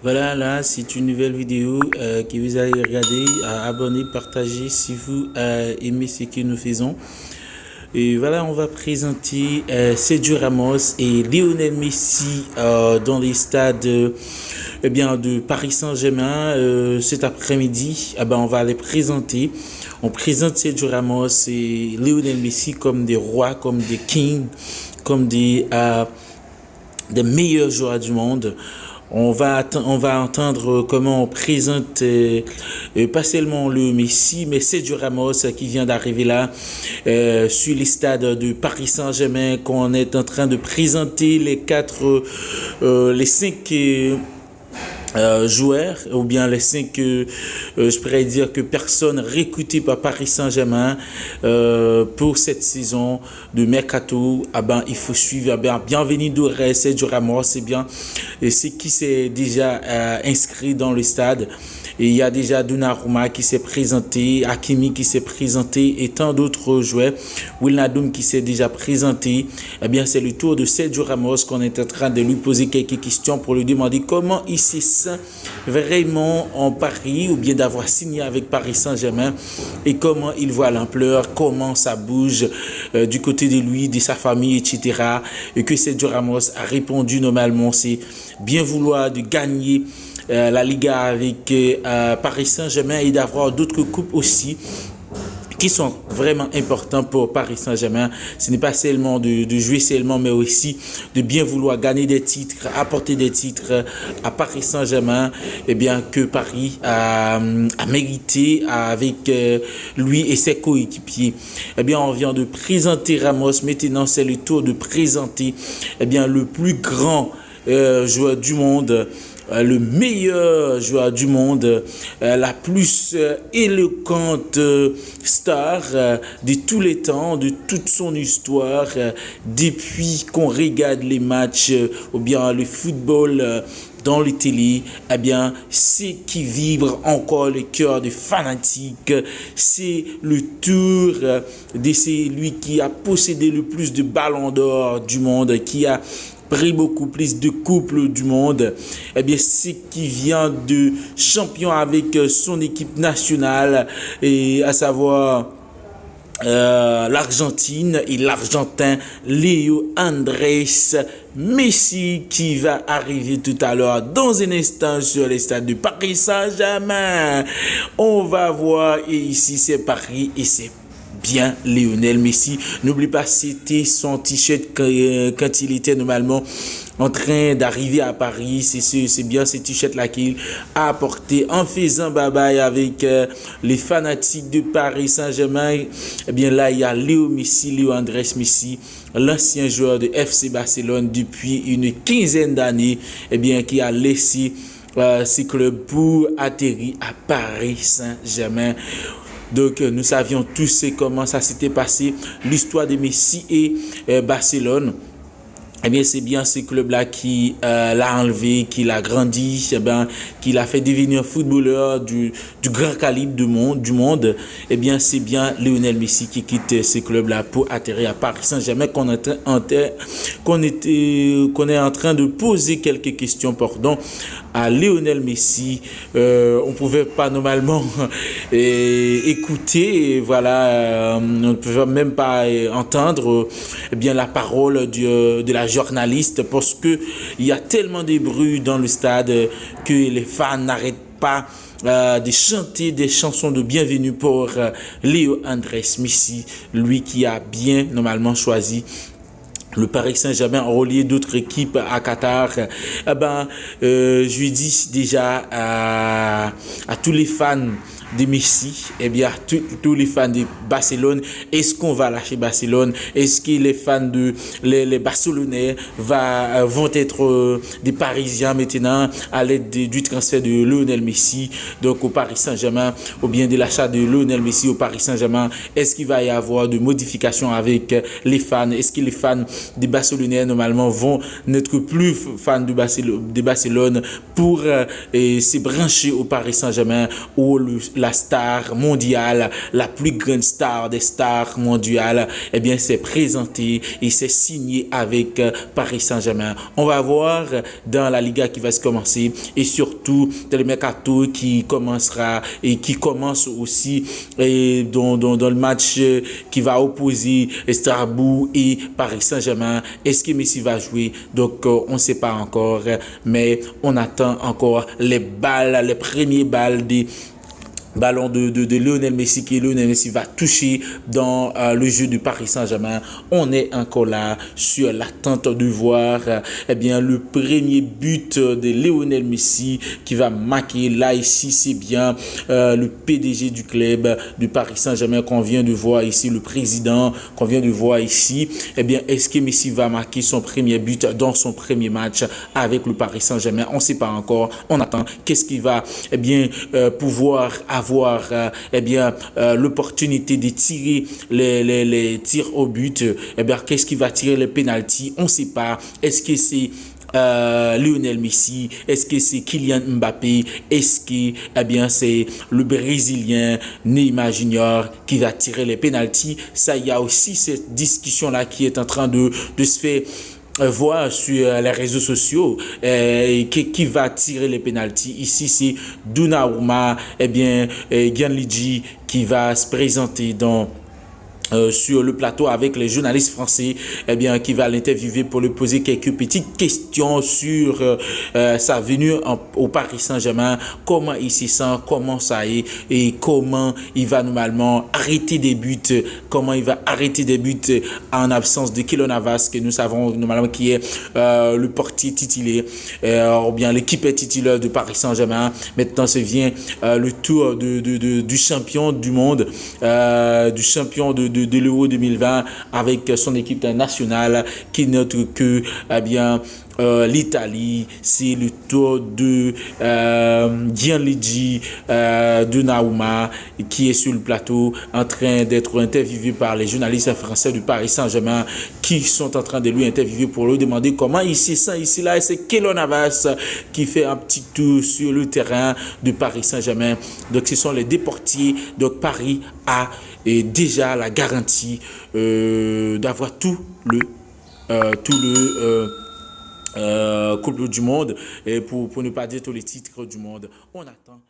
Voilà, là, c'est une nouvelle vidéo que vous allez regarder. Abonnez, partagez si vous aimez ce que nous faisons. Et voilà, on va présenter Sergio Ramos et Lionel Messi dans les stades de Paris Saint-Germain cet après-midi. On va les présenter. On présente Sergio Ramos et Lionel Messi comme des rois, comme des kings, comme des meilleurs joueurs du monde. On va entendre comment on présente pas seulement le Messi, mais Sergio Ramos qui vient d'arriver là sur les stades de Paris Saint-Germain, qu'on est en train de présenter les cinq joueurs, ou bien les cinq, je pourrais dire que personne recrutées par Paris Saint-Germain pour cette saison de Mercato. Il faut suivre. Bienvenue d'Oré, Sergio Ramos, c'est qui s'est déjà inscrit dans le stade. Et il y a déjà Donnarumma qui s'est présenté, Hakimi qui s'est présenté et tant d'autres joueurs. Wijnaldum qui s'est déjà présenté. C'est le tour de Sergio Ramos qu'on est en train de lui poser quelques questions pour lui demander comment il se sent vraiment en Paris ou bien d'avoir signé avec Paris Saint-Germain et comment il voit l'ampleur, comment ça bouge du côté de lui, de sa famille, etc. Et que Sergio Ramos a répondu normalement, c'est bien vouloir de gagner la Liga avec Paris Saint-Germain et d'avoir d'autres coupes aussi qui sont vraiment importants pour Paris Saint-Germain. Ce n'est pas seulement de jouer seulement, mais aussi de bien vouloir gagner des titres, apporter des titres à Paris Saint-Germain, que Paris a mérité avec lui et ses coéquipiers. On vient de présenter Ramos. Maintenant, c'est le tour de présenter le plus grand joueur du monde, le meilleur joueur du monde, la plus éloquente star de tous les temps, de toute son histoire, depuis qu'on regarde les matchs ou bien le football dans les télés, c'est qui vibre encore le cœur des fanatiques. C'est le tour de celui qui a possédé le plus de ballons d'or du monde, qui a pris beaucoup plus de couples du monde. C'est qui vient de champion avec son équipe nationale, et à savoir l'Argentine et l'Argentin Léo Andrés Messi, qui va arriver tout à l'heure dans un instant sur les stades de Paris Saint-Germain. On va voir, et ici c'est Paris et c'est bien Lionel Messi. N'oublie pas, c'était son t-shirt quand il était normalement en train d'arriver à Paris. C'est bien ce t-shirt là qu'il a apporté en faisant bye-bye avec les fanatiques de Paris Saint-Germain. Là, il y a Léo Andrés Messi, l'ancien joueur de FC Barcelone depuis une quinzaine d'années, qui a laissé ses clubs pour atterrir à Paris Saint-Germain. Donc, nous savions tous comment ça s'était passé, l'histoire de Messi et Barcelone. C'est bien ce club-là qui l'a enlevé, qui l'a grandi, qui l'a fait devenir footballeur du grand calibre du monde. C'est bien Lionel Messi qui quitte ce club-là pour atterrir à Paris Saint-Germain, qu'on est en train de poser quelques questions, à Lionel Messi. On pouvait pas normalement écouter, on ne pouvait même pas entendre la parole de la journaliste, parce que il y a tellement de bruit dans le stade que les fans n'arrêtent pas de chanter des chansons de bienvenue pour Léo Andrés Messi, lui qui a bien normalement choisi le Paris Saint-Germain au lieu d'autres équipes à Qatar. Je lui dis déjà à tous les fans de Messi, tous les fans de Barcelone, est-ce qu'on va lâcher Barcelone? Est-ce que les fans les Barcelonais vont être des Parisiens maintenant à l'aide du transfert de Lionel Messi donc au Paris Saint-Germain, ou bien de l'achat de Lionel Messi au Paris Saint-Germain? Est-ce qu'il va y avoir de modifications avec les fans? Est-ce que les fans des Barcelonais normalement vont n'être plus fans de Barcelone pour se brancher au Paris Saint-Germain, ou la star mondiale, la plus grande star des stars mondiales, eh bien, s'est présenté et s'est signé avec Paris Saint-Germain. On va voir dans la Liga qui va se commencer et surtout dans le mercato qui commencera et qui commence aussi et dans le match qui va opposer Strasbourg et Paris Saint-Germain. Est-ce que Messi va jouer? Donc, on ne sait pas encore, mais on attend encore les premiers balles des ballon de Lionel Messi, que Lionel Messi va toucher dans le jeu du Paris Saint-Germain. On est encore là sur l'attente de voir eh bien le premier but de Lionel Messi qui va marquer. Là ici c'est bien le PDG du club du Paris Saint-Germain qu'on vient de voir ici, le président qu'on vient de voir ici. Eh bien, est-ce que Messi va marquer son premier but dans son premier match avec le Paris Saint-Germain? On ne sait pas encore. On attend. Qu'est-ce qu'il va eh bien pouvoir avoir eh bien l'opportunité de tirer les tirs au but? Eh bien, qu'est-ce qui va tirer les pénaltys? On ne sait pas. Est-ce que c'est Lionel Messi? Est-ce que c'est Kylian Mbappé? Est-ce que eh bien c'est le Brésilien Neymar Junior qui va tirer les pénaltys? Ça, il y a aussi cette discussion là qui est en train de se faire voir sur les réseaux sociaux qui va tirer les pénaltys. Ici c'est Donnarumma, eh bien Gianluigi qui va se présenter sur le plateau avec les journalistes français, eh bien, qui va l'interviewer pour lui poser quelques petites questions sur sa venue au Paris Saint-Germain, comment il se sent, comment ça est et comment il va normalement arrêter des buts, comment il va arrêter des buts en absence de Keylor Navas, que nous savons normalement qui est le portier titulaire, ou bien l'équipe est titulaire de Paris Saint-Germain. Maintenant, se vient le tour du champion du monde, du champion de l'Euro 2020 avec son équipe nationale qui note que eh bien l'Italie. C'est le tour de Gianluigi Donnarumma qui est sur le plateau en train d'être interviewé par les journalistes français du Paris Saint-Germain qui sont en train de lui interviewer pour lui demander comment il se sent ici là. Et c'est Keylor Navas qui fait un petit tour sur le terrain de Paris Saint-Germain. Donc ce sont les deux portiers. Donc Paris a déjà la garantie d'avoir tout le couple du monde et pour ne pas dire tous les titres du monde. On attend.